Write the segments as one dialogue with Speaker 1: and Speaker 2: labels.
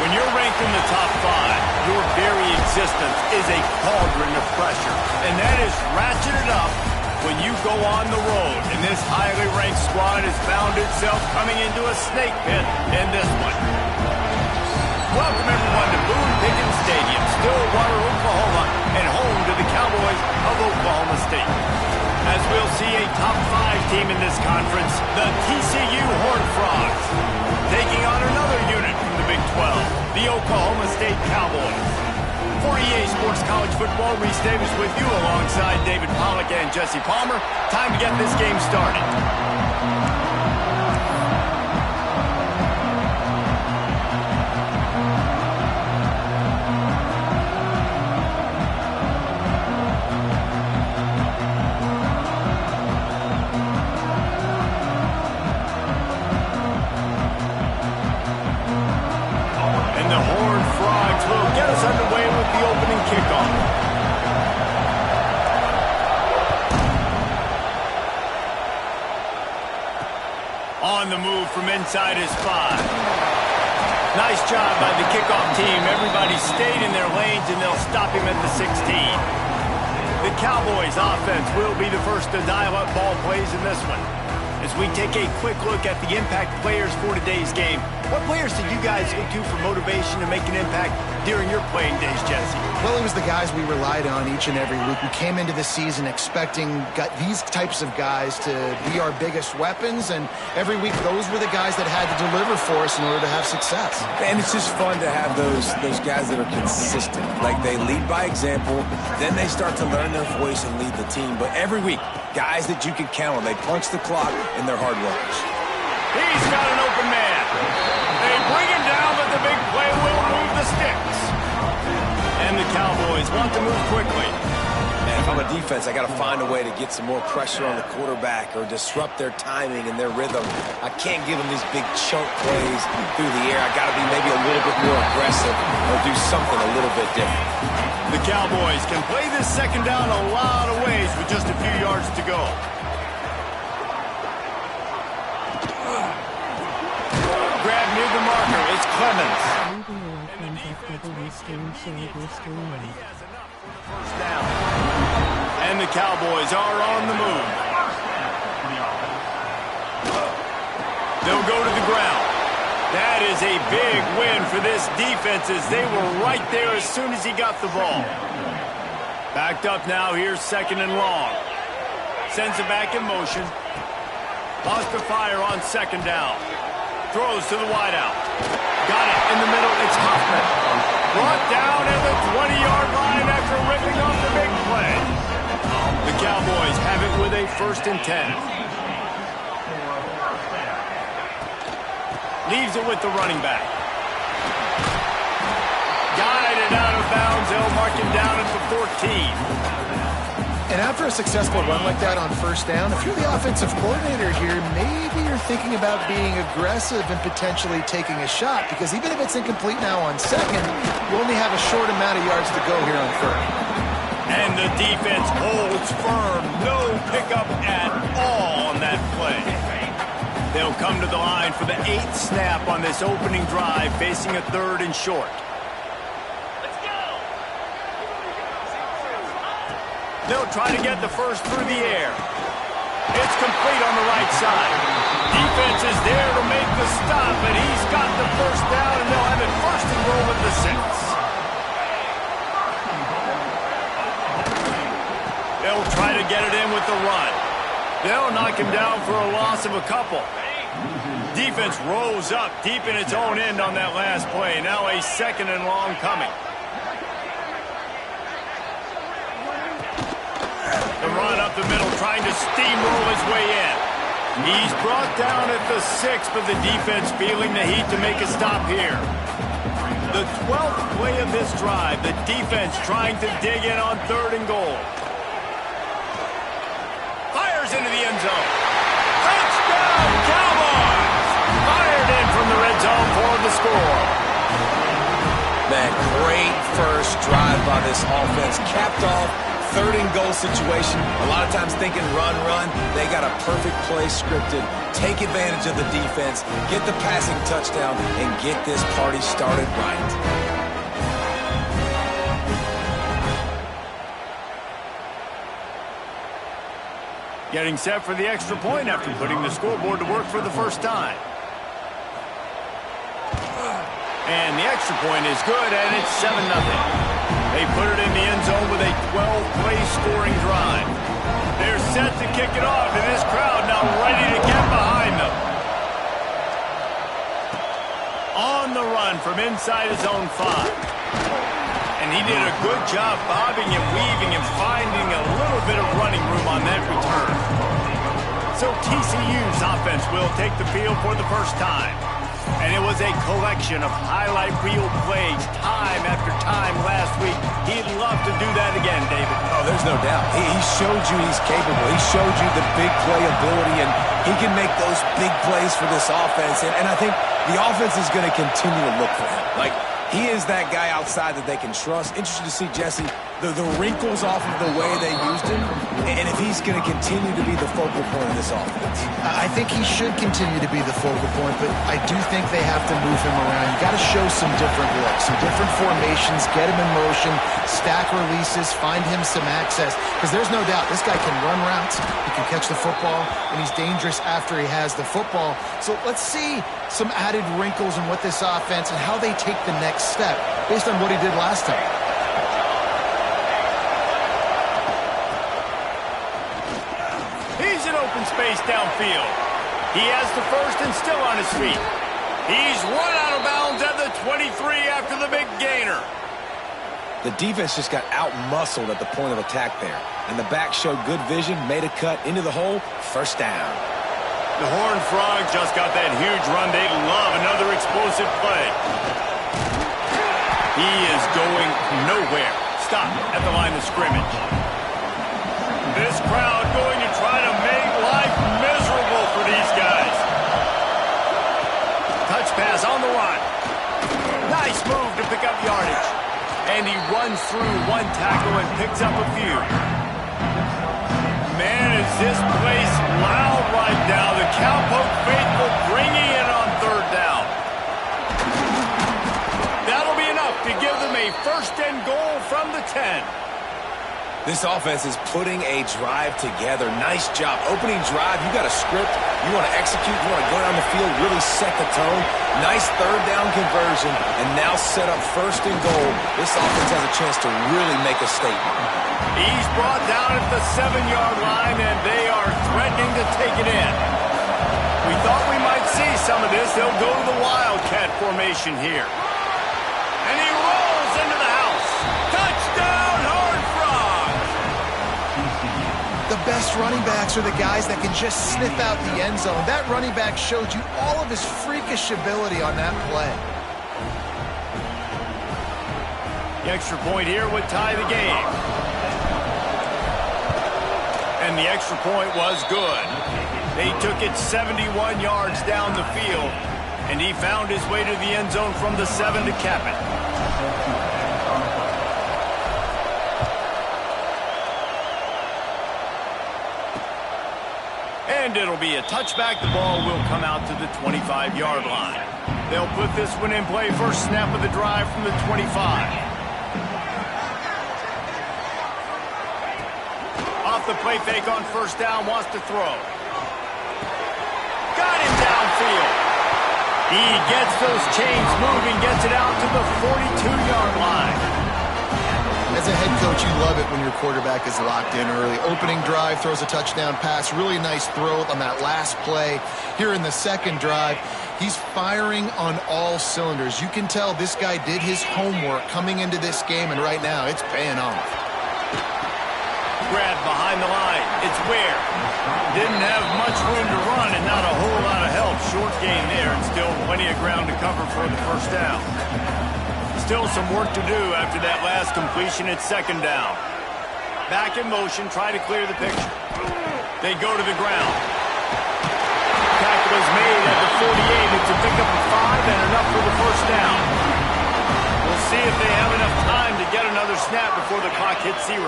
Speaker 1: When you're ranked in the top 5, your very existence is a cauldron of pressure. And that is ratcheted up when you go on the road. And this highly ranked squad has found itself coming into a snake pit in this one. Welcome everyone to Boone Pickens Stadium, Stillwater, Oklahoma, and home to the Cowboys of Oklahoma State. As we'll see a top 5 team in this conference, the TCU Horned Frogs, taking on another unit from the Big 12, the Oklahoma State Cowboys. For EA Sports College Football, Reese Davis with you alongside David Pollack and Jesse Palmer. Time to get this game started. Underway with the opening kickoff. On the move from inside his 5. Nice job by the kickoff team. Everybody stayed in their lanes, and they'll stop him at the 16. The Cowboys offense will be the first to dial up ball plays in this one. As we take a quick look at the impact players for today's game, what players did you guys look to for motivation to make an impact during your playing days, Jesse?
Speaker 2: Well, it was the guys we relied on each and every week. We came into the season expecting these types of guys to be our biggest weapons, and every week those were the guys that had to deliver for us in order to have success.
Speaker 3: And it's just fun to have those guys that are consistent. Like, they lead by example, then they start to learn their voice and lead the team. But every week, guys that you can count on. They punch the clock, and they're hard workers.
Speaker 1: He's got an open man. They bring him down, but the big play will move the sticks. And the Cowboys want to move quickly.
Speaker 3: And if I'm a defense, I got to find a way to get some more pressure on the quarterback or disrupt their timing and their rhythm. I can't give them these big chunk plays through the air. I got to be maybe a little bit more aggressive or do something a little bit different.
Speaker 1: The Cowboys can play this second down a lot of ways with just a few yards to go. Grab near the marker. It's Clemens. And the Cowboys are on the move. They'll go to the ground. That is a big win for this defense as they were right there as soon as he got the ball. Backed up now. Here's second and long. Sends it back in motion. Lost to fire on second down. Throws to the wideout. Got it in the middle. It's Hoffman. Brought down at the 20-yard line after ripping off the big play. The Cowboys have it with a 1st and 10. Leaves it with the running back. Guided out of bounds. They'll mark him down at the 14.
Speaker 2: And after a successful run like that on first down, if you're the offensive coordinator here, maybe you're thinking about being aggressive and potentially taking a shot, because even if it's incomplete now on second, you only have a short amount of yards to go here on third.
Speaker 1: And the defense holds firm. No pickup at all on that play. They'll come to the line for the 8th snap on this opening drive, facing a 3rd and short. They'll try to get the first through the air. It's complete on the right side. Defense is there to make the stop, and he's got the first down, and they'll have it 1st and goal at the 6. They'll try to get it in with the run. They'll knock him down for a loss of a couple. Defense rose up deep in its own end on that last play. Now a 2nd and long coming. The run up the middle, trying to steamroll his way in. He's brought down at the 6, but the defense feeling the heat to make a stop here. The 12th play of this drive, the defense trying to dig in on 3rd and goal. Fires into the end zone. Touchdown, Cowboys! Fired in from the red zone for the score.
Speaker 3: Man, great first drive by this offense. Capped off third and goal situation, a lot of times thinking run, they got a perfect play scripted. Take advantage of the defense, get the passing touchdown, and get this party started right.
Speaker 1: Getting set for the extra point after putting the scoreboard to work for the first time. And the extra point is good, and it's 7-0. They put it in the end zone with a 12-play scoring drive. They're set to kick it off, and this crowd now ready to get behind them. On the run from inside his own 5. And he did a good job bobbing and weaving and finding a little bit of running room on that return. So TCU's offense will take the field for the first time. And it was a collection of highlight reel plays time after time last week. He'd love to do that again, David.
Speaker 3: Oh, there's no doubt. He showed you he's capable. He showed you the big play ability, and he can make those big plays for this offense. And I think the offense is going to continue to look for him. Like, he is that guy outside that they can trust. Interesting to see, Jesse, the wrinkles off of the way they used him, and if he's going to continue to be the focal point of this offense.
Speaker 2: I think he should continue to be the focal point, but I do think they have to move him around. You got to show some different looks, some different formations, get him in motion, stack releases, find him some access, because there's no doubt this guy can run routes, he can catch the football, and he's dangerous after he has the football. So let's see some added wrinkles in what this offense and how they take the next step based on what he did last time.
Speaker 1: He's in open space downfield. He has the first and still on his feet. He's run out of bounds at the 23 after the big gainer.
Speaker 3: The defense just got out-muscled at the point of attack there. And the back showed good vision, made a cut into the hole, first down.
Speaker 1: The Horned Frog just got that huge run. They love another explosive play. He is going nowhere. Stop at the line of scrimmage. This crowd going to try to make life miserable for these guys. Touch pass on the run. Nice move to pick up yardage. And he runs through one tackle and picks up a few. Man, is this place loud right now. The Cowpoke faithful bringing it on third down. That'll be enough to give them a first and goal from the 10.
Speaker 3: This offense is putting a drive together. Nice job. Opening drive, you got a script. You want to execute. You want to go down the field, really set the tone. Nice third down conversion, and now set up first and goal. This offense has a chance to really make a statement.
Speaker 1: He's brought down at the 7-yard line, and they are threatening to take it in. We thought we might see some of this. They'll go to the Wildcat formation here. And he rolls into the house. Touchdown, Horned Frogs!
Speaker 2: The best running backs are the guys that can just sniff out the end zone. That running back showed you all of his freakish ability on that play.
Speaker 1: The extra point here would tie the game. And the extra point was good. They took it 71 yards down the field, and he found his way to the end zone from the 7 to cap it. And it'll be a touchback. The ball will come out to the 25-yard line. They'll put this one in play. First snap of the drive from the 25. Off the play fake on first down, wants to throw. Got him downfield. He gets those chains moving, gets it out to the 42-yard line.
Speaker 2: As a head coach, you love it when your quarterback is locked in early. Opening drive, throws a touchdown pass. Really nice throw on that last play. Here in the second drive, he's firing on all cylinders. You can tell this guy did his homework coming into this game, and right now it's paying off.
Speaker 1: Grab behind the line. It's Ware. Didn't have much room to run and not a whole lot of help. Short gain there and still plenty of ground to cover for the first down. Still some work to do after that last completion at second down. Back in motion, try to clear the picture. They go to the ground. Tackle is made at the 48. It's a pickup of 5 and enough for the first down. We'll see if they have enough time to get another snap before the clock hits 0.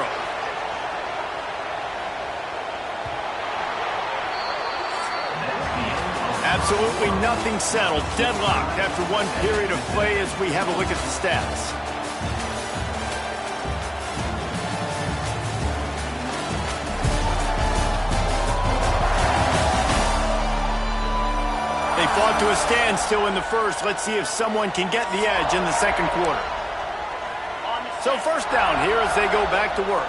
Speaker 1: Absolutely nothing settled. Deadlocked after one period of play as we have a look at the stats. They fought to a standstill in the first. Let's see if someone can get the edge in the second quarter. So first down here as they go back to work.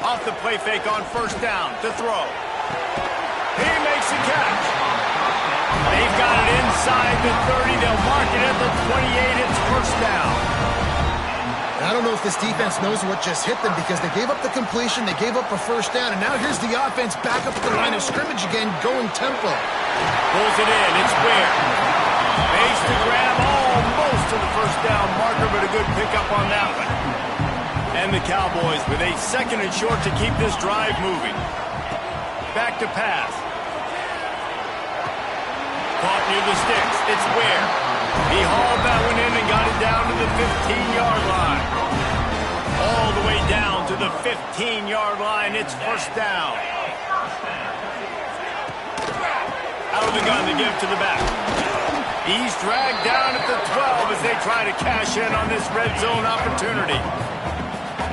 Speaker 1: Off the play fake on first down to throw. He makes the catch. They've got it inside the 30. They'll mark it at the 28. It's first down.
Speaker 2: I don't know if this defense knows what just hit them because they gave up the completion, they gave up a first down, and now here's the offense back up at the line of scrimmage again, going tempo.
Speaker 1: Pulls it in. It's Ware. Makes the grab almost to the first down marker, but a good pickup on that one. And the Cowboys with a second and short to keep this drive moving. Back to pass. Caught near the sticks. It's Ware. He hauled that one in and got it down to the 15-yard line. All the way down to the 15-yard line. It's first down. Out of the gun, they give to the back. He's dragged down at the 12 as they try to cash in on this red zone opportunity.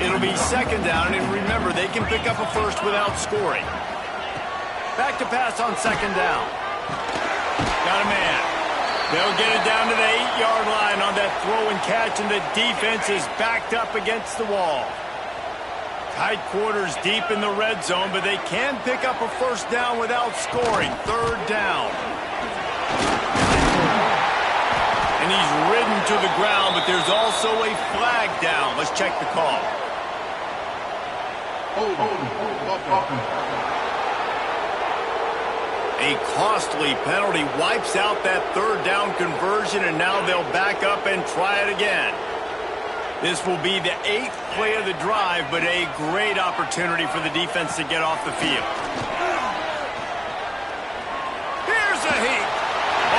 Speaker 1: It'll be second down, and remember, they can pick up a first without scoring. Back to pass on second down. Got a man. They'll get it down to the 8-yard line on that throw and catch, and the defense is backed up against the wall. Tight quarters deep in the red zone, but they can pick up a first down without scoring. Third down. And he's ridden to the ground, but there's also a flag down. Let's check the call. A costly penalty wipes out that third down conversion, and now they'll back up and try it again. This will be the 8th play of the drive, but a great opportunity for the defense to get off the field. Here's a heat.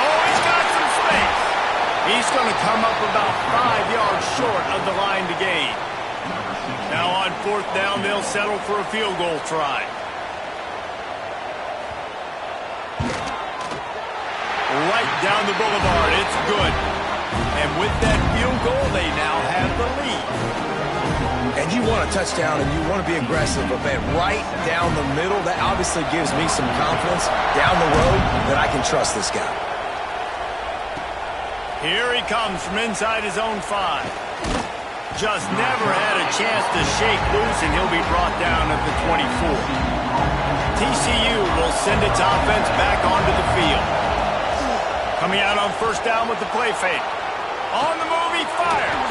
Speaker 1: Oh, he's got some space. He's going to come up about 5 yards short of the line to gain. Now on fourth down, they'll settle for a field goal try. Right down the boulevard. It's good. And with that field goal, they now have the lead.
Speaker 3: And you want a touchdown and you want to be aggressive, but man, right down the middle, that obviously gives me some confidence down the road that I can trust this guy.
Speaker 1: Here he comes from inside his own 5. Just never had a chance to shake loose, and he'll be brought down at the 24. TCU will send its offense back onto the field. Coming out on first down with the play fake. On the move, he fires.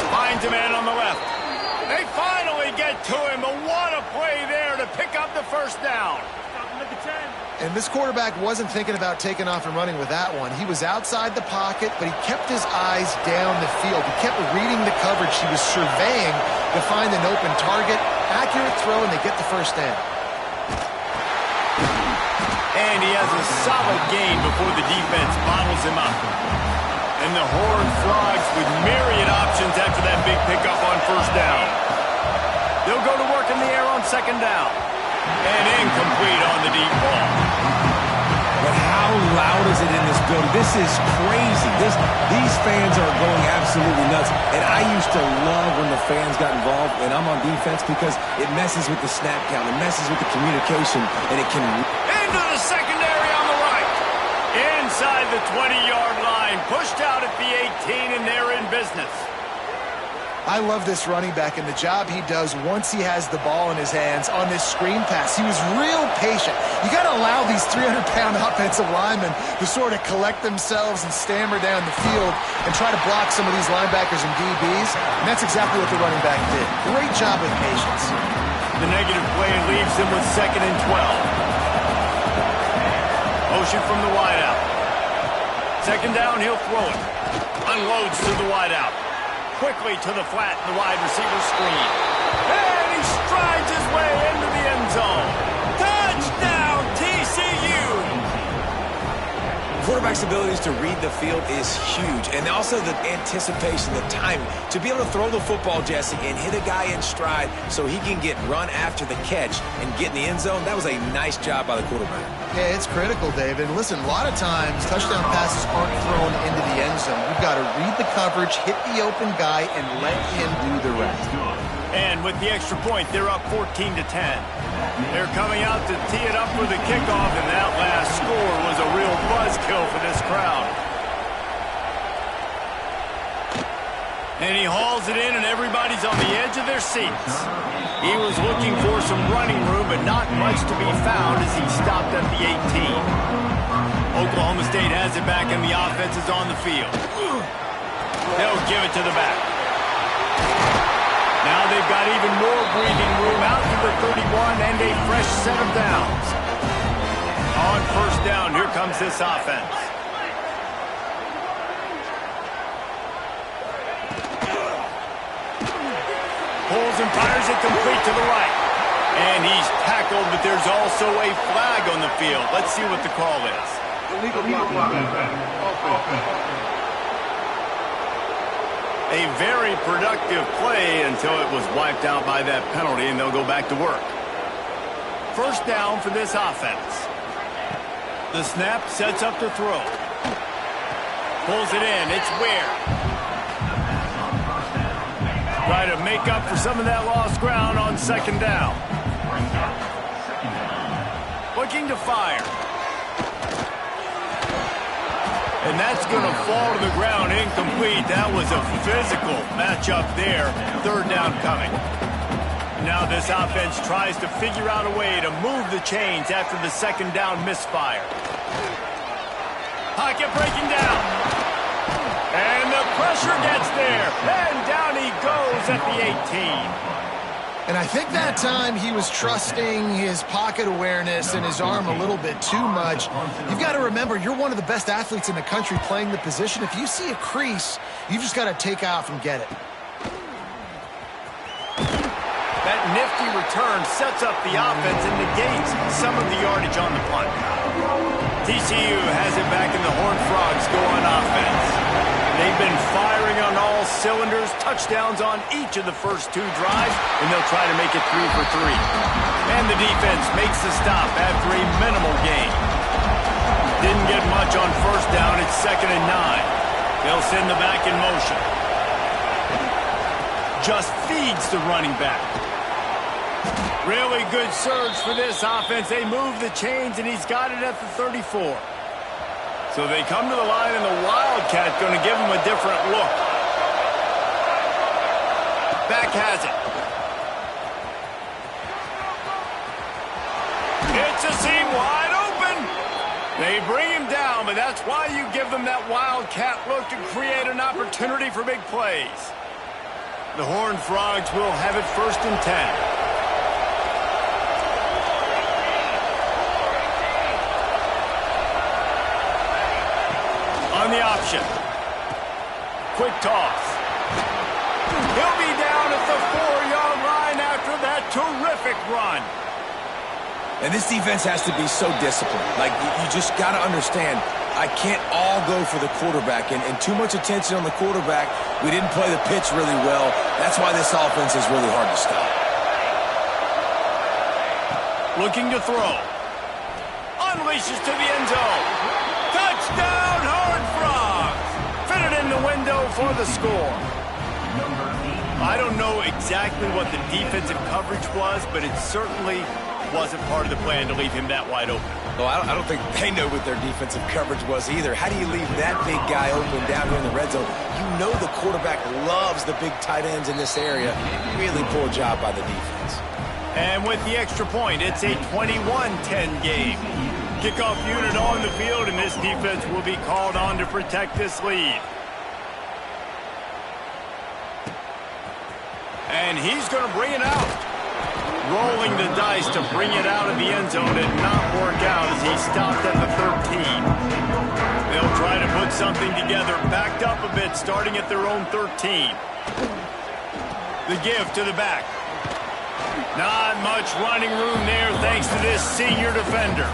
Speaker 1: Finds a man on the left. They finally get to him, but what a play there to pick up the first down.
Speaker 2: And this quarterback wasn't thinking about taking off and running with that one. He was outside the pocket, but he kept his eyes down the field. He kept reading the coverage. He was surveying to find an open target. Accurate throw, and they get the first down.
Speaker 1: And he has a solid gain before the defense bottles him up. And the Horned Frogs with myriad options after that big pickup on first down. They'll go to work in the air on second down. And incomplete on the deep ball.
Speaker 3: But how loud is it in this building? This is crazy. These fans are going absolutely nuts. And I used to love when the fans got involved, and I'm on defense because it messes with the snap count. It messes with the communication, and it can...
Speaker 1: Into the secondary on the right. Inside the 20-yard line. Pushed out at the 18, and they're in business.
Speaker 2: I love this running back and the job he does once he has the ball in his hands on this screen pass. He was real patient. You got to allow these 300-pound offensive linemen to sort of collect themselves and stammer down the field and try to block some of these linebackers and DBs. And that's exactly what the running back did. Great job with patience.
Speaker 1: The negative play leaves him with second and 12. Motion from the wideout. Second down, he'll throw it. Unloads to the wideout. Quickly to the flat, the wide receiver screen. And he strides his way into the end zone. Touchdown, TCU!
Speaker 3: quarterback's abilities to read the field is huge, and also the anticipation, the timing. To be able to throw the football, Jesse, and hit a guy in stride so he can get run after the catch and get in the end zone, that was a nice job by the quarterback.
Speaker 2: Yeah, it's critical, David. Listen, a lot of times touchdown passes aren't thrown into the end zone. You've got to read the coverage, hit the open guy, and let him do the rest.
Speaker 1: And with the extra point, they're up 14-10. They're coming out to tee it up for the kickoff, and that last score was a real buzzkill for this crowd. And he hauls it in, and everybody's on the edge of their seats. He was looking for some running room, but not much to be found as he stopped at the 18. Oklahoma State has it back, and the offense is on the field. They'll give it to the back. Now they've got even more breathing room out to the 31 and a fresh set of downs. On first down, here comes this offense. Pulls and fires it complete to the right. And he's tackled, but there's also a flag on the field. Let's see what the call is.
Speaker 4: Illegal offense.
Speaker 1: A very productive play until it was wiped out by that penalty, and they'll go back to work. First down for this offense. The snap sets up the throw. Pulls it in. It's Ware. Try to make up for some of that lost ground on second down. Looking to fire. And that's going to fall to the ground incomplete. That was a physical matchup there. Third down coming. Now this offense tries to figure out a way to move the chains after the second down misfire. Pocket breaking down. And the pressure gets there. And down he goes at the 18.
Speaker 2: And I think that time he was trusting his pocket awareness and his arm a little bit too much. You've got to remember, you're one of the best athletes in the country playing the position. If you see a crease, you've just got to take off and get it.
Speaker 1: That nifty return sets up the offense and negates some of the yardage on the punt. TCU has it back, and the Horned Frogs go on offense. They've been firing on all cylinders, touchdowns on each of the first two drives, and they'll try to make it 3 for 3. And the defense makes the stop after a minimal gain. Didn't get much on first down. It's 2nd and 9. They'll send the back in motion. Just feeds the running back. Really good surge for this offense. They move the chains, and he's got it at the 34. So they come to the line, and the Wildcat going to give them a different look. Back has it. It's a seam wide open. They bring him down, but that's why you give them that Wildcat look to create an opportunity for big plays. The Horned Frogs will have it 1st and 10. On the option. Quick toss. He'll be down at the 4-yard line after that terrific run.
Speaker 3: And this defense has to be so disciplined. Like, you just got to understand, I can't all go for the quarterback. And too much attention on the quarterback. We didn't play the pitch really well. That's why this offense is really hard to stop.
Speaker 1: Looking to throw. Unleashes to the end zone. Touchdown, Horned Frogs! Fitted in the window for the score. I don't know exactly what the defensive coverage was, but it certainly wasn't part of the plan to leave him that wide open.
Speaker 3: Well, I don't think they know what their defensive coverage was either. How do you leave that big guy open down here in the red zone? You know the quarterback loves the big tight ends in this area. Really poor job by the defense.
Speaker 1: And with the extra point, it's a 21-10 game. Kickoff unit on the field, and this defense will be called on to protect this lead. And he's going to bring it out. Rolling the dice to bring it out of the end zone did not work out as he stopped at the 13. They'll try to put something together, backed up a bit, starting at their own 13. The give to the back. Not much running room there thanks to this senior defender.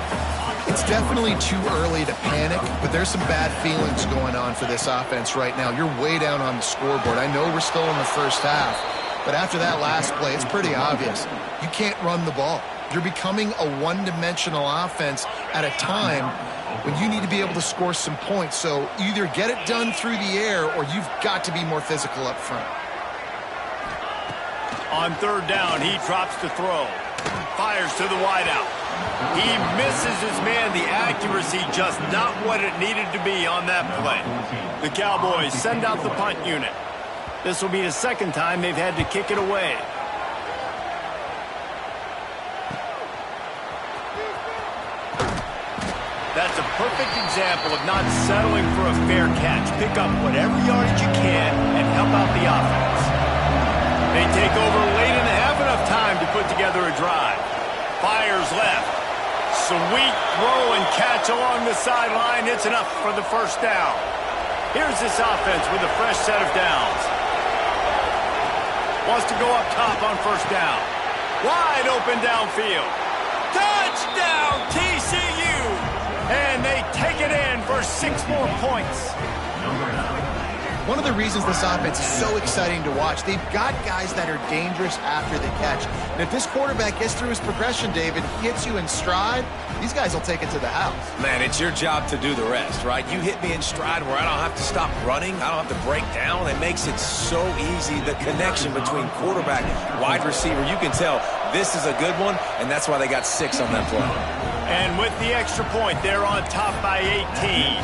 Speaker 2: It's definitely too early to panic, but there's some bad feelings going on for this offense right now. You're way down on the scoreboard. I know we're still in the first half, but after that last play, it's pretty obvious. You can't run the ball. You're becoming a one-dimensional offense at a time when you need to be able to score some points. So either get it done through the air or you've got to be more physical up front.
Speaker 1: On third down, he drops to throw. Fires to the wideout. He misses his man. The accuracy just not what it needed to be on that play. The Cowboys send out the punt unit. This will be the second time they've had to kick it away. That's a perfect example of not settling for a fair catch. Pick up whatever yardage you can and help out the offense. They take over late and have enough time to put together a drive. Fires left. Sweet throw and catch along the sideline. It's enough for the first down. Here's this offense with a fresh set of downs. Wants to go up top on first down. Wide open downfield. Touchdown, TCU! And they take it in for 6 more points.
Speaker 2: One of the reasons this offense is so exciting to watch, they've got guys that are dangerous after the catch. And if this quarterback gets through his progression, David, hits you in stride, these guys will take it to the house.
Speaker 3: Man, it's your job to do the rest, right? You hit me in stride where I don't have to stop running. I don't have to break down. It makes it so easy. The connection between quarterback, wide receiver, you can tell this is a good one, and that's why they got 6 on that play.
Speaker 1: And with the extra point, they're on top by 18.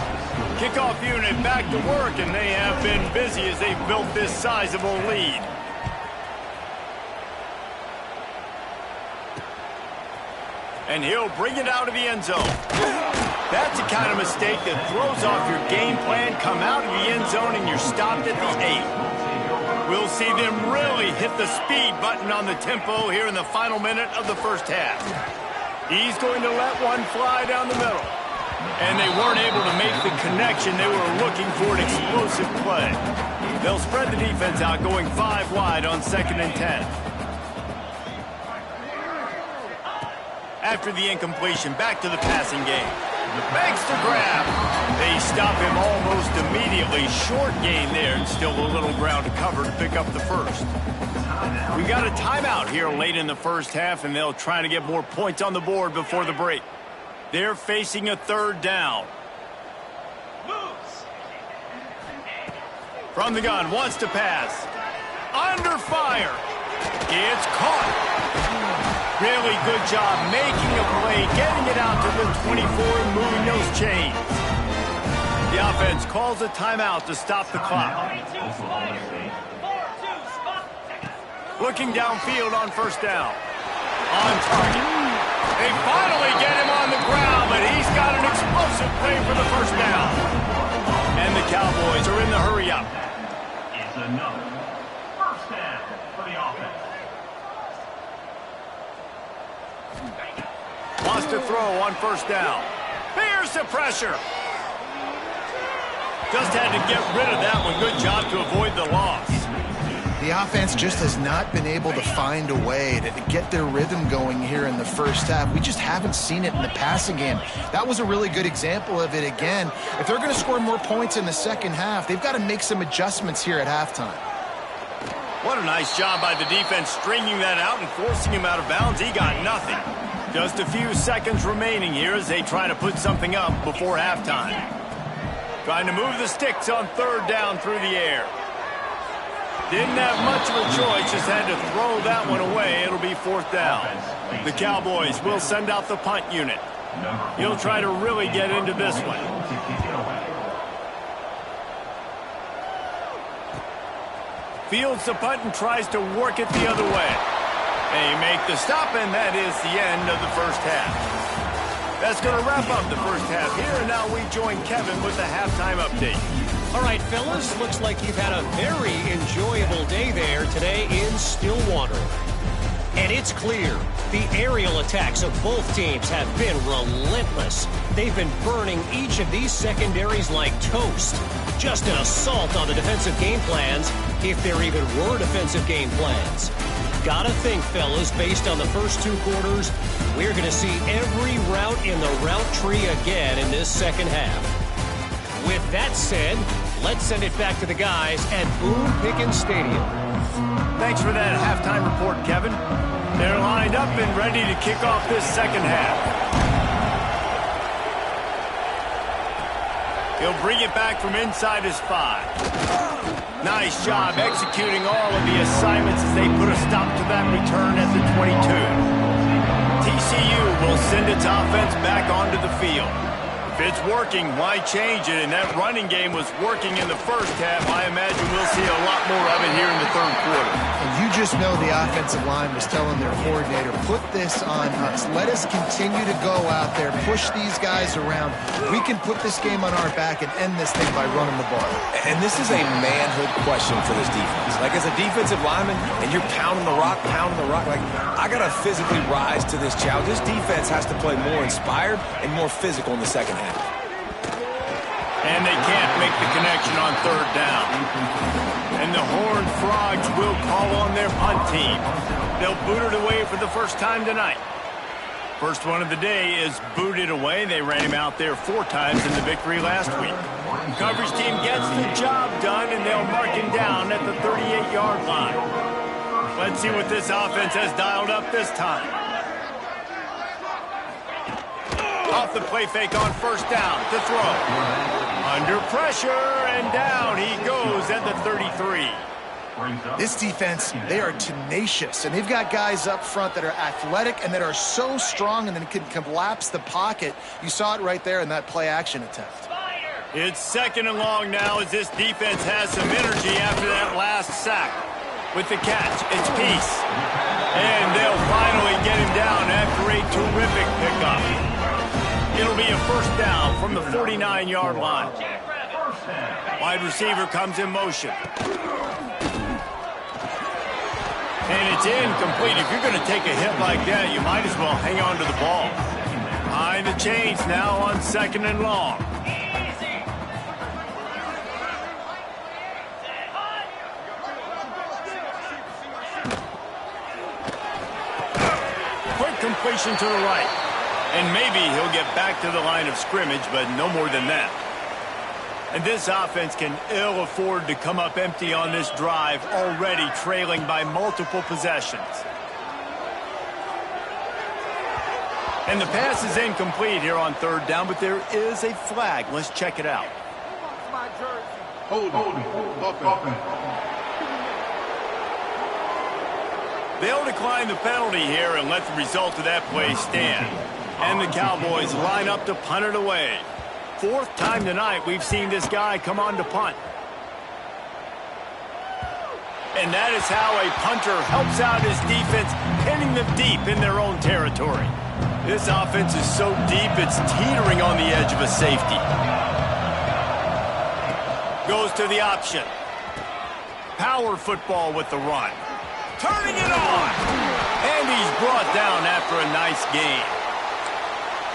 Speaker 1: Kickoff unit back to work, and they have been busy as they've built this sizable lead. And he'll bring it out of the end zone. That's the kind of mistake that throws off your game plan. Come out of the end zone, and you're stopped at the 8. We'll see them really hit the speed button on the tempo here in the final minute of the first half. He's going to let one fly down the middle. And they weren't able to make the connection. They were looking for an explosive play. They'll spread the defense out, going 5 wide on 2nd and 10. After the incompletion, back to the passing game. Makes the grab. They stop him almost immediately. Short gain there, and still a little ground to cover to pick up the first. We got a timeout here late in the first half, and they'll try to get more points on the board before the break. They're facing a 3rd down. From the gun, wants to pass. Under fire. It's caught. Really good job making a play, getting it out to the 24 and moving those chains. The offense calls a timeout to stop the clock. Looking downfield on first down. On target. They finally get him on the ground, but he's got an explosive play for the first down. And the Cowboys are in the hurry-up.
Speaker 4: It's another first down for the offense.
Speaker 1: Wants to throw on first down. Here's the pressure. Just had to get rid of that one. Good job to avoid the loss.
Speaker 2: The offense just has not been able to find a way to get their rhythm going here in the first half. We just haven't seen it in the passing game. That was a really good example of it again. If they're going to score more points in the second half, they've got to make some adjustments here at halftime.
Speaker 1: What a nice job by the defense stringing that out and forcing him out of bounds. He got nothing. Just a few seconds remaining here as they try to put something up before halftime. Trying to move the sticks on 3rd down through the air. Didn't have much of a choice, just had to throw that one away. It'll be 4th down. The Cowboys will send out the punt unit. He'll try to really get into this one. Fields the punt and tries to work it the other way. They make the stop, and that is the end of the first half. That's going to wrap up the first half here, and now we join Kevin with the halftime update.
Speaker 5: All right, fellas, looks like you've had a very enjoyable day there today in Stillwater. And it's clear the aerial attacks of both teams have been relentless. They've been burning each of these secondaries like toast. Just an assault on the defensive game plans, if there even were defensive game plans. got to think, fellas, based on the first 2 quarters, we're going to see every route in the route tree again in this second half. With that said, let's send it back to the guys at Boone Pickens Stadium.
Speaker 1: Thanks for that halftime report, Kevin. They're lined up and ready to kick off this second half. He'll bring it back from inside his 5. Nice job executing all of the assignments as they put a stop to that return at the 22. TCU will send its offense back onto the field. If it's working, why change it? And that running game was working in the first half. I imagine we'll see a lot more of it here in the third quarter.
Speaker 2: And you just know the offensive line was telling their coordinator, put this on us. Let us continue to go out there, push these guys around. We can put this game on our back and end this thing by running the ball.
Speaker 3: And this is a manhood question for this defense. Like, as a defensive lineman, and you're pounding the rock, like, I got to physically rise to this challenge. This defense has to play more inspired and more physical in the second half.
Speaker 1: And they can't make the connection on third down. And the Horned Frogs will call on their punt team. They'll boot it away for the first time tonight. First one of the day is booted away. They ran him out there 4 times in the victory last week. Coverage team gets the job done, and they'll mark him down at the 38-yard line. Let's see what this offense has dialed up this time. Off the play fake on first down to throw. Under pressure, and down he goes at the 33.
Speaker 2: This defense, they are tenacious, and they've got guys up front that are athletic and that are so strong and then can collapse the pocket. You saw it right there in that play-action attempt.
Speaker 1: It's second and long now as this defense has some energy after that last sack. With the catch, it's Peace. And they'll finally get him down after a terrific pickup. It'll be a first down from the 49-yard line. Wide receiver comes in motion. And it's incomplete. If you're going to take a hit like that, you might as well hang on to the ball. Behind the chains now on second and long. Quick completion to the right. And maybe he'll get back to the line of scrimmage, but no more than that. And this offense can ill afford to come up empty on this drive, already trailing by multiple possessions. And the pass is incomplete here on third down, but there is a flag. Let's check it out. They'll decline the penalty here and let the result of that play stand. And the Cowboys line up to punt it away. 4th time tonight we've seen this guy come on to punt. And that is how a punter helps out his defense, pinning them deep in their own territory. This offense is so deep it's teetering on the edge of a safety. Goes to the option. Power football with the run. Turning it on. And he's brought down after a nice gain.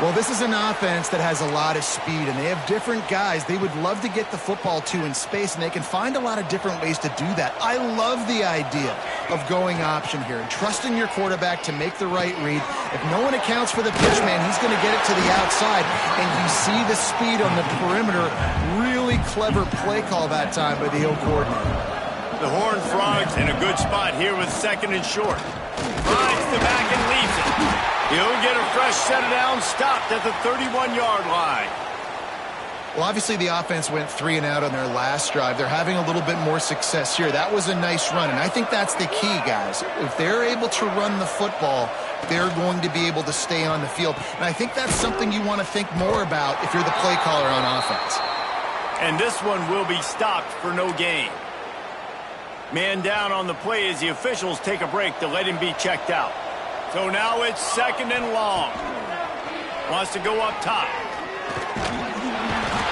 Speaker 2: Well, this is an offense that has a lot of speed, and they have different guys they would love to get the football to in space, and they can find a lot of different ways to do that. I love the idea of going option here and trusting your quarterback to make the right read. If no one accounts for the pitch man, he's going to get it to the outside, and you see the speed on the perimeter. Really clever play call that time by the O coordinator.
Speaker 1: The Horned Frogs in a good spot here with second and short. Finds the back and leaves it. He'll get a fresh set down, stopped at the 31-yard line.
Speaker 2: Well, obviously the offense went 3 and out on their last drive. They're having a little bit more success here. That was a nice run, and I think that's the key, guys. If they're able to run the football, they're going to be able to stay on the field. And I think that's something you want to think more about if you're the play caller on offense.
Speaker 1: And this one will be stopped for no gain. Man down on the play as the officials take a break to let him be checked out. So now it's second and long. Wants to go up top.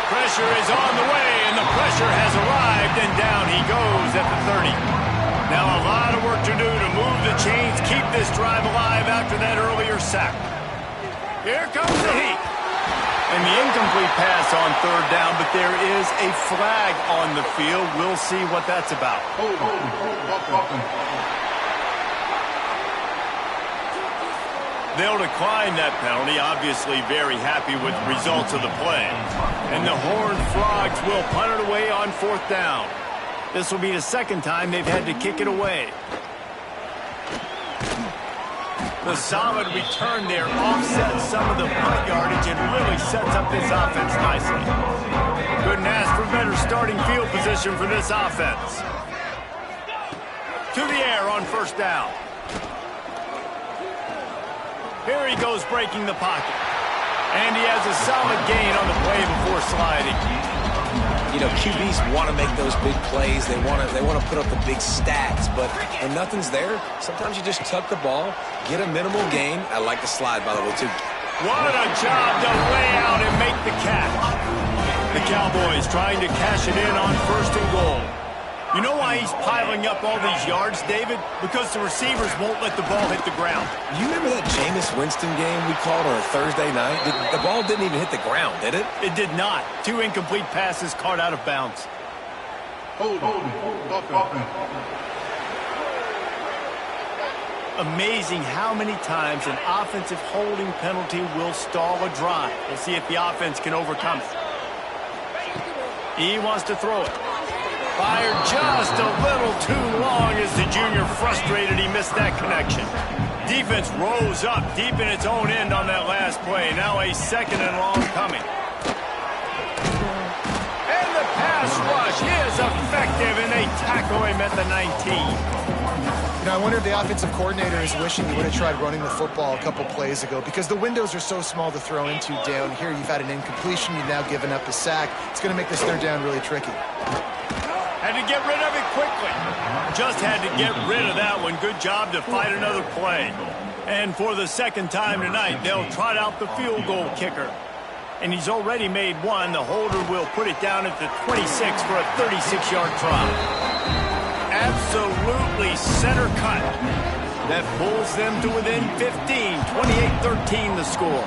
Speaker 1: Pressure is on the way, and the pressure has arrived, and down he goes at the 30. Now a lot of work to do to move the chains, keep this drive alive after that earlier sack. Here comes the heat. And the incomplete pass on third down, but there is a flag on the field. We'll see what that's about. They'll decline that penalty, obviously very happy with the results of the play. And the Horned Frogs will punt it away on 4th down. This will be the second time they've had to kick it away. The solid return there offsets some of the punt yardage and really sets up this offense nicely. Couldn't ask for better starting field position for this offense. To the air on 1st down. Here he goes breaking the pocket. And he has a solid gain on the play before sliding.
Speaker 3: You know, QBs want to make those big plays. They want to put up the big stats. But when nothing's there, sometimes you just tuck the ball, get a minimal gain. I like the slide, by the way, too.
Speaker 1: What a job to lay out and make the catch. The Cowboys trying to cash it in on 1st and goal. You know why he's piling up all these yards, David? Because the receivers won't let the ball hit the ground.
Speaker 3: You remember that Jameis Winston game we called on a Thursday night? The ball didn't even hit the ground, did it?
Speaker 1: It did not. 2 incomplete passes caught out of bounds. Amazing how many times an offensive holding penalty will stall a drive. We'll see if the offense can overcome it. He wants to throw it. Fired just a little too long as the junior frustrated. He missed that connection. Defense rose up deep in its own end on that last play. Now a 2nd and long coming. And the pass rush is effective, and they tackle him at the 19.
Speaker 2: You know, I wonder if the offensive coordinator is wishing he would have tried running the football a couple plays ago because the windows are so small to throw into down here. You've had an incompletion. You've now given up a sack. It's going to make this 3rd down really tricky.
Speaker 1: Had to get rid of it quickly. Just had to get rid of that one. Good job to fight another play. And for the 2nd time tonight, they'll trot out the field goal kicker. And he's already made one. The holder will put it down at the 26 for a 36-yard try. Absolutely center cut. That pulls them to within 15. 28-13 the score.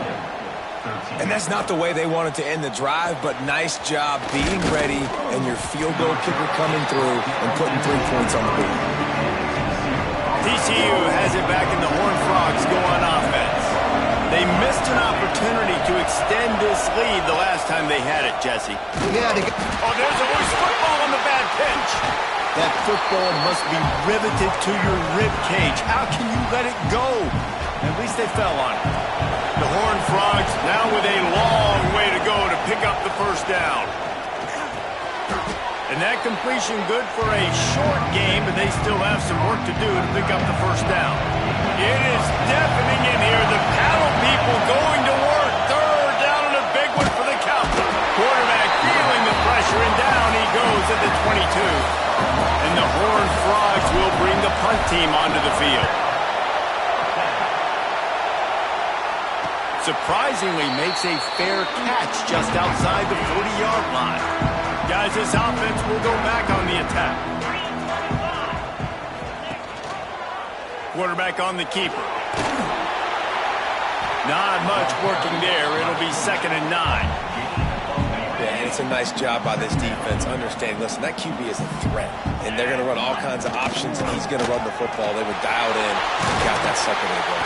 Speaker 3: And that's not the way they wanted to end the drive, but nice job being ready and your field goal kicker coming through and putting 3 points on the board.
Speaker 1: TCU has it back, and the Horned Frogs go on offense. They missed an opportunity to extend this lead the last time they had it, Jesse.
Speaker 2: Yeah,
Speaker 1: oh, there's a loose football on the bad pitch. That football must be riveted to your rib cage. How can you let it go? At least they fell on it. The Horned Frogs now with a long way to go to pick up the 1st down. And that completion good for a short game, but they still have some work to do to pick up the 1st down. It is deafening in here. The paddle people going to work. 3rd down and a big one for the Cowboys. Quarterback feeling the pressure, and down he goes at the 22. And the Horned Frogs will bring the punt team onto the field. Surprisingly makes a fair catch just outside the 40-yard line. Guys, this offense will go back on the attack. Quarterback on the keeper. Not much working there. It'll be 2nd and 9.
Speaker 3: Yeah, and it's a nice job by this defense. Understand, listen, that QB is a threat, and they're going to run all kinds of options, and he's going to run the football. They were dialed in and got that sucker to go.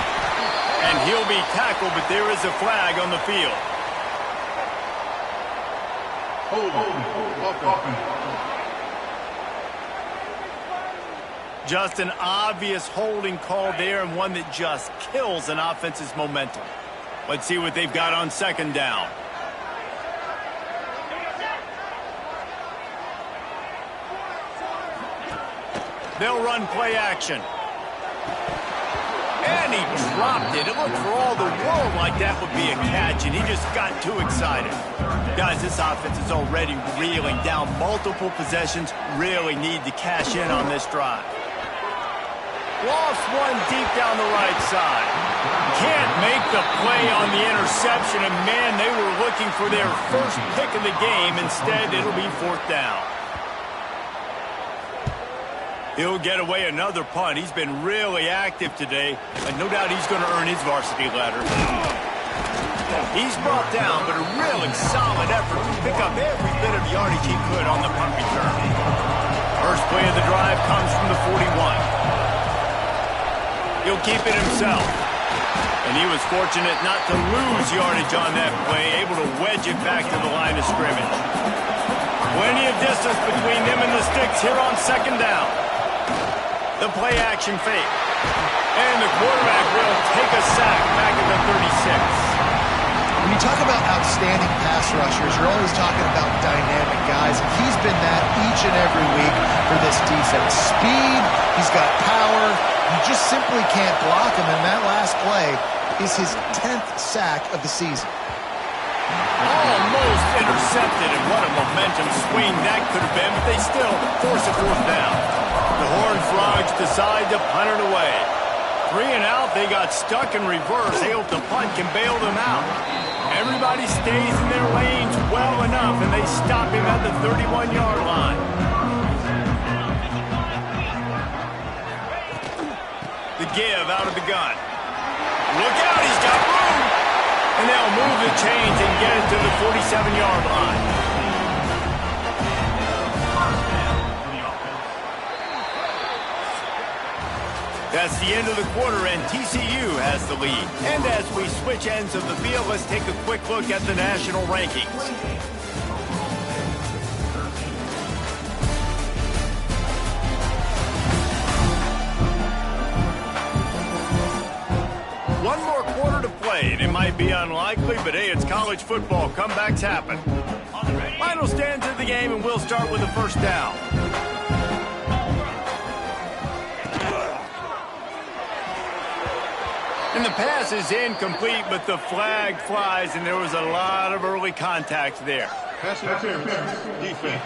Speaker 1: And he'll be tackled, but there is a flag on the field. Just an obvious holding call there, and one that just kills an offense's momentum. Let's see what they've got on 2nd down. They'll run play action. And he dropped it. It looked for all the world like that would be a catch, and he just got too excited. Guys, this offense is already reeling down multiple possessions. Really need to cash in on this drive. Lost one deep down the right side. Can't make the play on the interception, and man, they were looking for their first pick of the game. Instead, it'll be 4th down. He'll get away another punt. He's been really active today, and no doubt he's going to earn his varsity letter. He's brought down, but a really solid effort to pick up every bit of yardage he could on the punt return. First play of the drive comes from the 41. He'll keep it himself. And he was fortunate not to lose yardage on that play, able to wedge it back to the line of scrimmage. Plenty of distance between them and the sticks here on second down. The play action fake. And the quarterback will take a sack back at the 36.
Speaker 2: When you talk about outstanding pass rushers, you're always talking about dynamic guys. And he's been that each and every week for this defense. Speed, he's got power. You just simply can't block him. And that last play is his 10th sack of the season.
Speaker 1: Almost intercepted, and what a momentum swing that could have been, but they still force a fourth down. The Horned Frogs decide to punt it away. 3 and out, they got stuck in reverse. Able to punt can bail them out. Everybody stays in their lanes well enough, and they stop him at the 31-yard line. The give out of the gun. Look out, he's got room. And they'll move the chains and get it to the 47-yard line. That's the end of the quarter, and TCU has the lead. And as we switch ends of the field, let's take a quick look at the national rankings. One more quarter to play, and it might be unlikely, but hey, it's college football. Comebacks happen. Final stands of the game, and we'll start with the first down. And the pass is incomplete, but the flag flies, and there was a lot of early contact there.
Speaker 6: Pass interference, defense.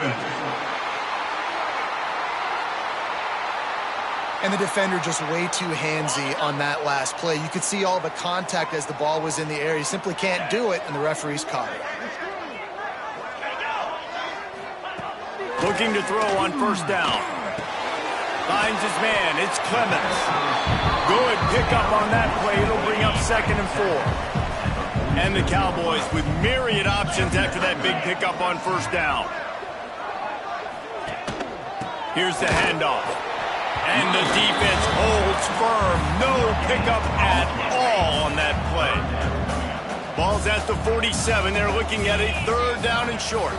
Speaker 2: And the defender just way too handsy on that last play. You could see all the contact as the ball was in the air. He simply can't do it, and the referee's caught it.
Speaker 1: Looking to throw on first down. Finds his man. It's Clemens. Good pickup on that play. It'll bring up 2nd and 4. And the Cowboys with myriad options after that big pickup on first down. Here's the handoff. And the defense holds firm. No pickup at all on that play. Ball's at the 47. They're looking at a 3rd down and short.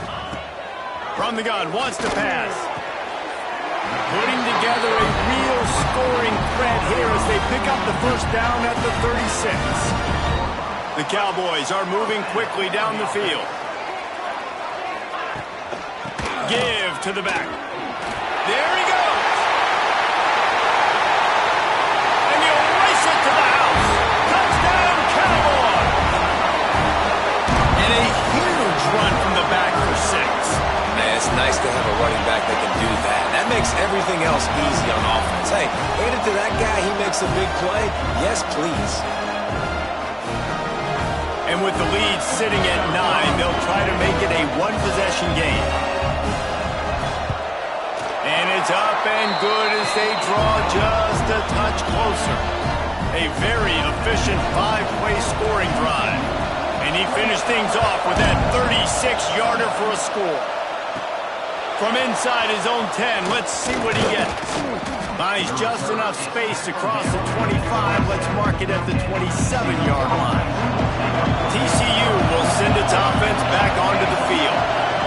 Speaker 1: From the gun, wants to pass. Putting together a real scoring threat here as they pick up the first down at the 36. The Cowboys are moving quickly down the field. Give to the back. There he goes. And he'll race it to the house. Touchdown, Cowboys. And a huge run from the back for 6.
Speaker 3: Man, it's nice to have a running back that can do that. That makes everything else easy on offense. Hey, hand it to that guy, he makes a big play. Yes, please.
Speaker 1: And with the lead sitting at 9, they'll try to make it a one-possession game. And it's up and good as they draw just a touch closer. A very efficient 5-play scoring drive. And he finished things off with that 36-yarder for a score. From inside his own 10, let's see what he gets. Finds just enough space to cross the 25. Let's mark it at the 27-yard line. TCU will send its offense back onto the field.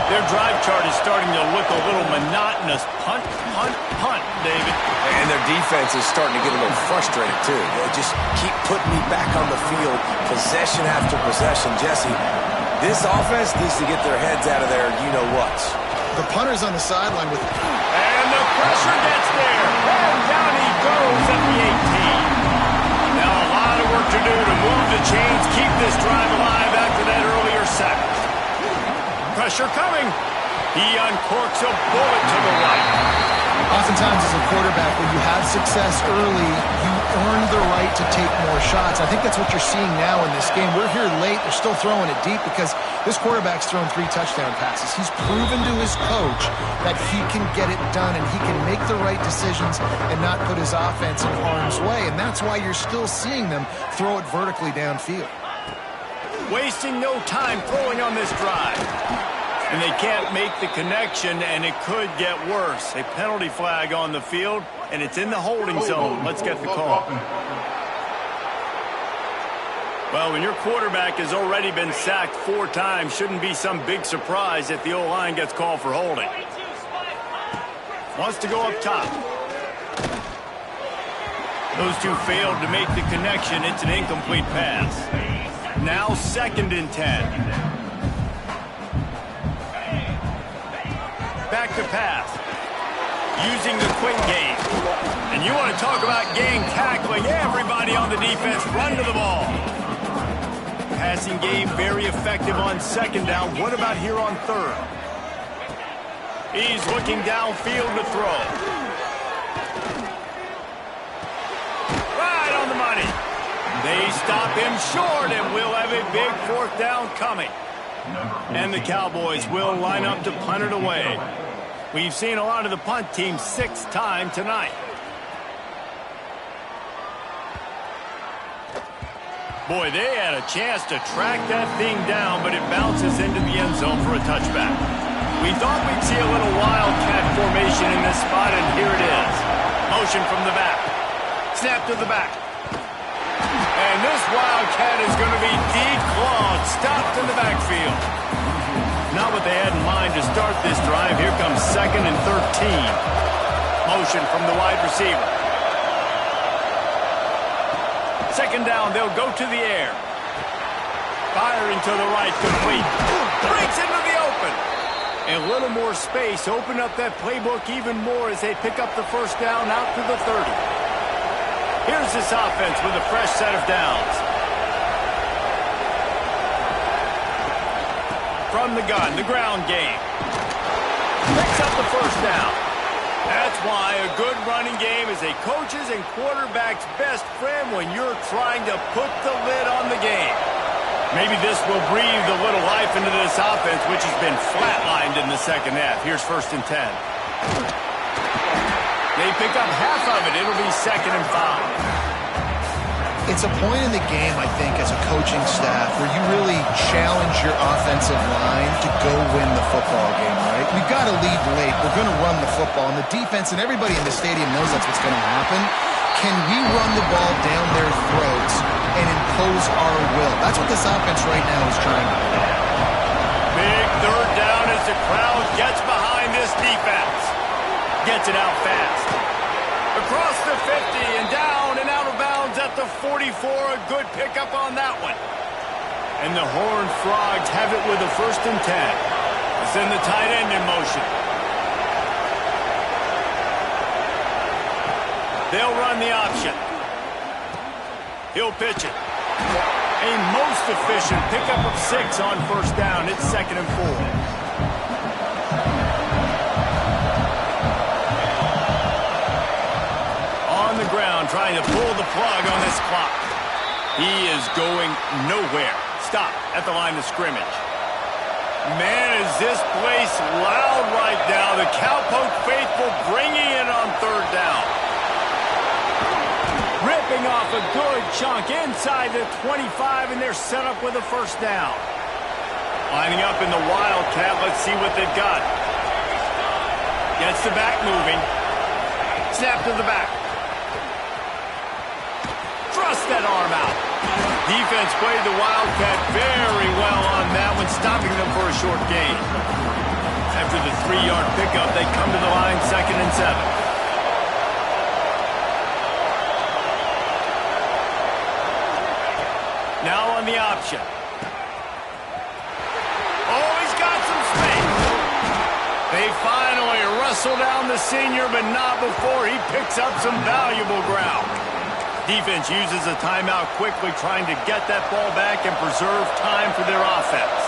Speaker 1: Their drive chart is starting to look a little monotonous. Punt, punt, punt, David.
Speaker 3: And their defense is starting to get a little frustrated, too. They just keep putting me back on the field, possession after possession. Jesse, this offense needs to get their heads out of there, you-know-what.
Speaker 2: The punter's on the sideline with...
Speaker 1: And the pressure gets there. And down he goes at the 18. Now a lot of work to do to move the chains, keep this drive alive after that earlier sack. Pressure coming. He uncorks a bullet to the right.
Speaker 2: Oftentimes as a quarterback, when you have success early, you earn the right to take more shots. I think that's what you're seeing now in this game. We're here late. They're still throwing it deep because this quarterback's thrown 3 touchdown passes. He's proven to his coach that he can get it done and he can make the right decisions and not put his offense in harm's way. And that's why you're still seeing them throw it vertically downfield.
Speaker 1: Wasting no time throwing on this drive. And they can't make the connection, and it could get worse. A penalty flag on the field, and it's in the holding zone. Let's get the call. Well, when your quarterback has already been sacked 4 times, shouldn't be some big surprise if the O-line gets called for holding. Wants to go up top. Those two failed to make the connection. It's an incomplete pass. Now 2nd and 10. Back to pass. Using the quick game. And you want to talk about game tackling. Everybody on the defense run to the ball. Passing game very effective on 2nd down. What about here on 3rd? He's looking downfield to throw. Right on the money. They stop him short, and we'll have a big 4th down coming. And the Cowboys will line up to punt it away. We've seen a lot of the punt team 6th time tonight. Boy, they had a chance to track that thing down, but it bounces into the end zone for a touchback. We thought we'd see a little wildcat formation in this spot, and here it is. Motion from the back. Snap to the back. And this wildcat is going to be declawed, stopped in the backfield. Not what they had in mind to start this drive. Here comes 2nd and 13. Motion from the wide receiver. 2nd down, they'll go to the air. Firing to the right, complete. Breaks into the open. A little more space, open up that playbook even more as they pick up the 1st down out to the 30. Here's this offense with a fresh set of downs. From the gun, the ground game. Picks up the 1st down. That's why a good running game is a coach's and quarterback's best friend when you're trying to put the lid on the game. Maybe this will breathe a little life into this offense, which has been flatlined in the 2nd half. Here's 1st and 10. They pick up half of it. It'll be 2nd and 5.
Speaker 2: It's a point in the game, I think, as a coaching staff where you really challenge your offensive line to go win the football game, right? We've got to lead late. We're going to run the football, and the defense and everybody in the stadium knows that's what's going to happen. Can we run the ball down their throats and impose our will? That's what this offense right now is trying to do.
Speaker 1: Big 3rd down as the crowd gets behind this defense. Gets it out fast. Across the 50 and down and out of bounds at the 44. A good pickup on that one. And the Horned Frogs have it with a 1st and 10. Send the tight end in motion. They'll run the option. He'll pitch it. A most efficient pickup of 6 on 1st down. It's 2nd and 4. Ground trying to pull the plug on this clock. He is going nowhere. Stop at the line of scrimmage. Man, is this place loud right now. The Cowpoke faithful bringing it on 3rd down. Ripping off a good chunk inside the 25, and they're set up with a 1st down. Lining up in the Wildcat. Let's see what they've got. Gets the back moving. Snap to the back. Thrust that arm out. Defense played the Wildcat very well on that one, stopping them for a short gain. After the 3-yard pickup, they come to the line 2nd and 7. Now on the option. Oh, he's got some space. They finally wrestle down the senior, but not before he picks up some valuable ground. Defense uses a timeout quickly, trying to get that ball back and preserve time for their offense.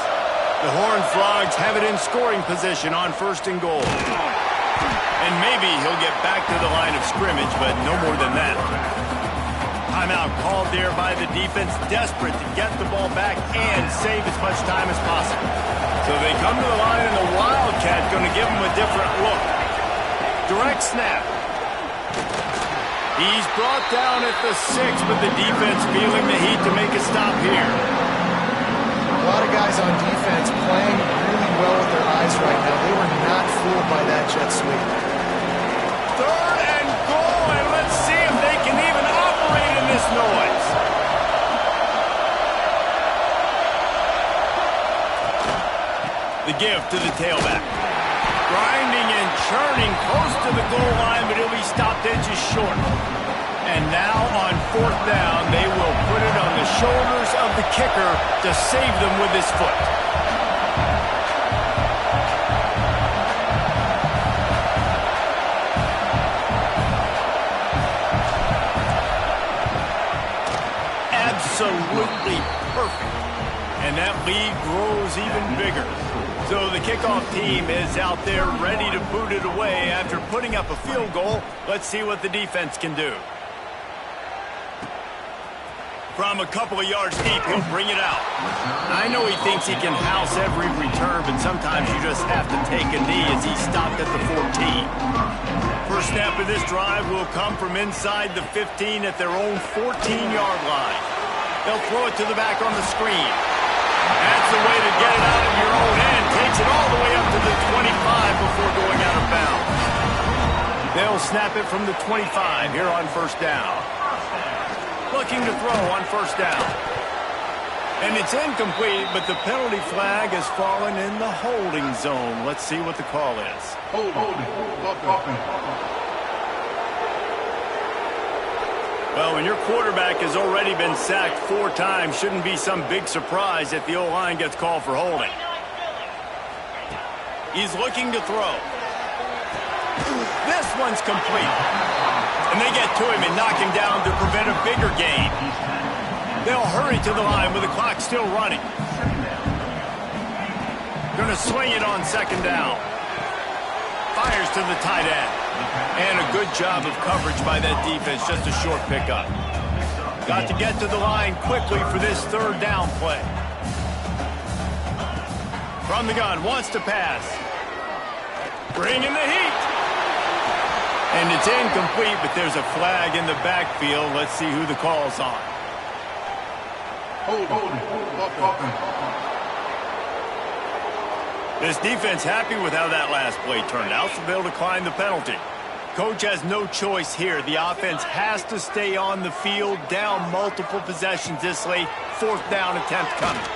Speaker 1: The Horned Frogs have it in scoring position on 1st and goal. And maybe he'll get back to the line of scrimmage, but no more than that. Timeout called there by the defense, desperate to get the ball back and save as much time as possible. So they come to the line, and the Wildcat going to give them a different look. Direct snap. He's brought down at the 6, but the defense feeling the heat to make a stop here.
Speaker 2: A lot of guys on defense playing really well with their eyes right now. They were not fooled by that jet sweep.
Speaker 1: 3rd and goal, and let's see if they can even operate in this noise. The give to the tailback. Grinding and churning close to the goal line, but he'll be stopped inches short. And now on fourth down, they will put it on the shoulders of the kicker to save them with his foot. Absolutely perfect. And that lead grows even bigger. So the kickoff team is out there ready to boot it away after putting up a field goal. Let's see what the defense can do. From a couple of yards deep, he'll bring it out. I know he thinks he can house every return, but sometimes you just have to take a knee as he stopped at the 14. First snap of this drive will come from inside the 15 at their own 14-yard line. They'll throw it to the back on the screen. That's the way to get it out of your own end. Takes it all the way up to the 25 before going out of bounds. They'll snap it from the 25 here on first down. Looking to throw on first down. And it's incomplete, but the penalty flag has fallen in the holding zone. Let's see what the call is. Well, when your quarterback has already been sacked 4 times, shouldn't be some big surprise if the O-line gets called for holding. He's looking to throw. This one's complete. And they get to him and knock him down to prevent a bigger gain. They'll hurry to the line with the clock still running. Going to swing it on second down. Fires to the tight end. And a good job of coverage by that defense, just a short pickup. Got to get to the line quickly for this third down play. From the gun, wants to pass. Bringing the heat. And it's incomplete, but there's a flag in the backfield. Let's see who the call's on. This defense happy with how that last play turned out, so they'll decline the penalty. Coach has no choice here. The offense has to stay on the field, down multiple possessions this late. Fourth down attempt coming.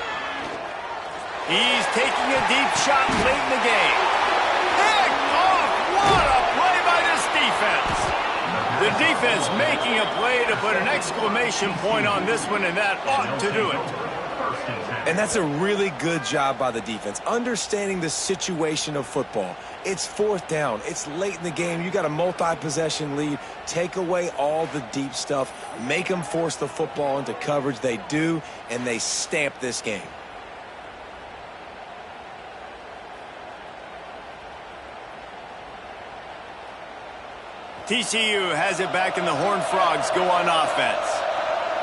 Speaker 1: He's taking a deep shot late in the game. Picked off! What a play by this defense! The defense making a play to put an exclamation point on this one, and that ought to do it.
Speaker 3: And that's a really good job by the defense, understanding the situation of football. It's fourth down. It's late in the game. You got a multi-possession lead. Take away all the deep stuff. Make them force the football into coverage. They do, and they stamp this game.
Speaker 1: TCU has it back, and the Horned Frogs go on offense.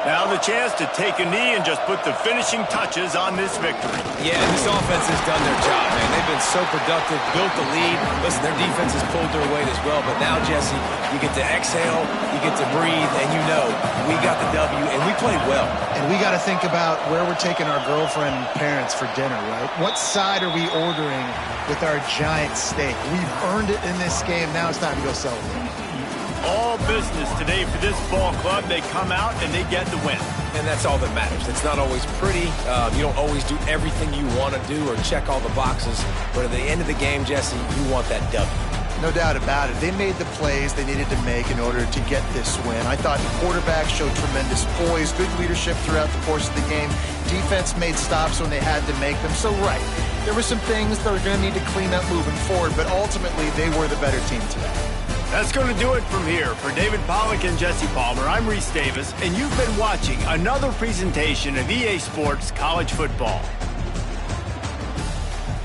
Speaker 1: Now the chance to take a knee and just put the finishing touches on this victory.
Speaker 3: Yeah, this offense has done their job, man. They've been so productive, built the lead. Listen, their defense has pulled their weight as well. But now, Jesse, you get to exhale, you get to breathe, and you know we got the W, and we played well.
Speaker 2: And we got to think about where we're taking our girlfriend and parents for dinner, right? What side are we ordering with our giant steak? We've earned it in this game. Now it's time to go celebrate.
Speaker 1: All business today for this ball club. They come out and they get the win.
Speaker 3: And that's all that matters. It's not always pretty. You don't always do everything you want to do or check all the boxes. But at the end of the game, Jesse, you want that W.
Speaker 2: No doubt about it. They made the plays they needed to make in order to get this win. I thought the quarterback showed tremendous poise, good leadership throughout the course of the game. Defense made stops when they had to make them. So, right, there were some things that are going to need to clean up moving forward, but ultimately they were the better team today.
Speaker 1: That's going to do it from here. For David Pollack and Jesse Palmer, I'm Reese Davis, and you've been watching another presentation of EA Sports College Football.